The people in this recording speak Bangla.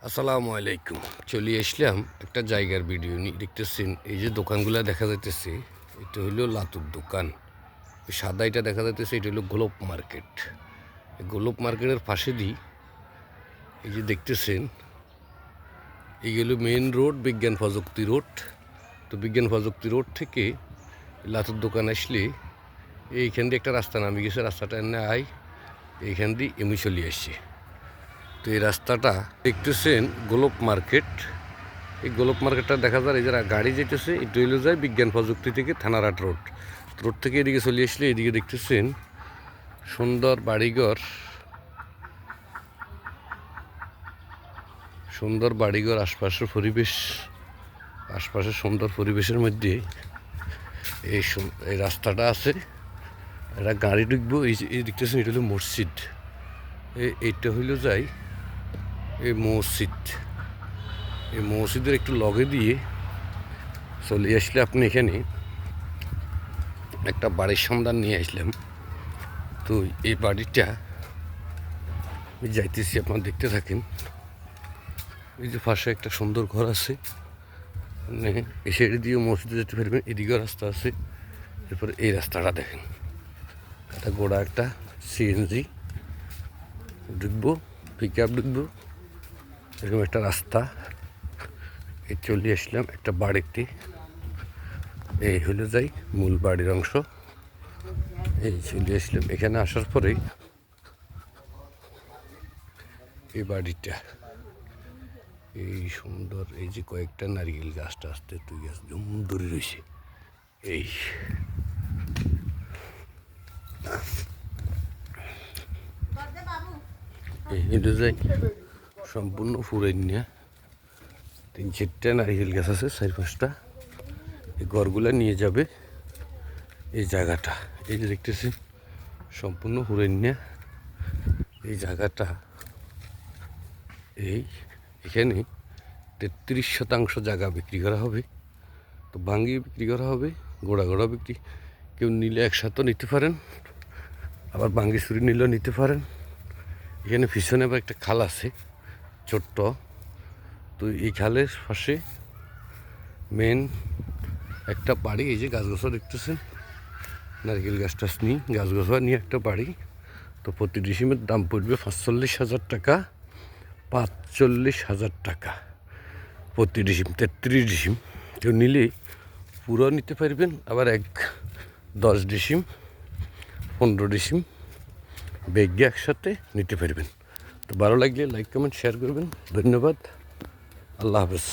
আসসালামু আলাইকুম। চলে আসলাম একটা জায়গার ভিডিও নিয়ে। দেখতেছেন এই যে দোকানগুলো দেখা যাইতেছে, এটা হইলো লাতুর দোকান। ওই সাদা এটা দেখা যাইতেছে, এটা হলো গোলপ মার্কেট। এই গোলপ মার্কেটের পাশে দিয়ে এই যে দেখতেছেন এইগুলো মেন রোড, বিজ্ঞান প্রযুক্তি রোড। তো বিজ্ঞান প্রযুক্তি রোড থেকে লাতুর দোকান আসলে এইখান দিয়ে একটা রাস্তা নামে গেছে, রাস্তাটা এনে এইখান দিয়ে এমনি চলে আসছে। তো এই রাস্তাটা দেখতেছেন গোলপ মার্কেট। এই গোলপ মার্কেটটা দেখা যায়, এই যারা গাড়ি যেতেছে এটা হইলে যায় বিজ্ঞান প্রযুক্তি থেকে থানারাট রোড। রোড থেকে এদিকে চলে আসলে এদিকে দেখতেছেন সুন্দর বাড়িঘর, সুন্দর বাড়িঘর, আশপাশের পরিবেশ, আশপাশের সুন্দর পরিবেশের মধ্যে এই রাস্তাটা আছে। এরা গাড়ি ঢুকবো। এই দেখতেছেন এটা হলো মসজিদ। এইটা হইল যাই এই মসজিদ। এই মসজিদের একটু লগে দিয়ে চলে আসলে আপনি এখানে একটা বাড়ির সন্ধান নিয়ে আসলাম। তো এই বাড়িটা যাইতেছি, আপনারা দেখতে থাকেন। এই যে পাশে একটা সুন্দর ঘর আছে, মানে এই সাইডে দিয়ে মসজিদে যেতে পারবেন, এদিকেও রাস্তা আছে। এরপরে এই রাস্তাটা দেখেন, একটা গোড়া একটা সিএনজি ঢুকবো, পিক আপ ঢুকবো, এরকম একটা রাস্তা। এই চলে আসলাম একটা বাড়িতে। এই হলো যাই মূল বাড়ির অংশ। এই চলে আসলাম, এখানে আসার পরেই এই বাড়িটা, এই সুন্দর, এই যে কয়েকটা নারিকেল গাছটা আসতে তুই গাছ জম ধরে রয়েছে। এই এটা যাই সম্পূর্ণ ফুরাইনিয়া 3-4টা নারিকেল গাছ আছে, 4-5টা। এই ঘরগুলা নিয়ে যাবে এই জায়গাটা। এই যে দেখতেছি সম্পূর্ণ ফুরাইনিয়া এই জায়গাটা। এখানে 33% জায়গা বিক্রি করা হবে। তো ভাঙ্গিয়ে বিক্রি করা হবে, গোড়া গোড়া বিক্রি। কেউ নিলে একসাথে নিতে পারেন, আবার ভাঙ্গি চুরি নিলেও নিতে পারেন। এখানে পিছনে আবার একটা খাল আছে ছোট্ট। তো এই খালের পাশে মেন একটা বাড়ি। এই যে গাছ গাছা দেখতেছেন, নারকেল গাছ টাছ নিয়ে গাছ গাছা নিয়ে একটা বাড়ি। তো প্রতি ডিসিমের দাম পড়বে 45,000 টাকা, 45,000 টাকা প্রতি ডিসিম। 33 ডিসিম কেউ নিলে পুরো নিতে পারবেন, আবার 10 ডিসিম 15 ডিসিম বেগে একসাথে নিতে পারবেন। তো ভালো লাগলে লাইক কমেন্ট শেয়ার করবেন। ধন্যবাদ। আল্লাহ হাফেজ।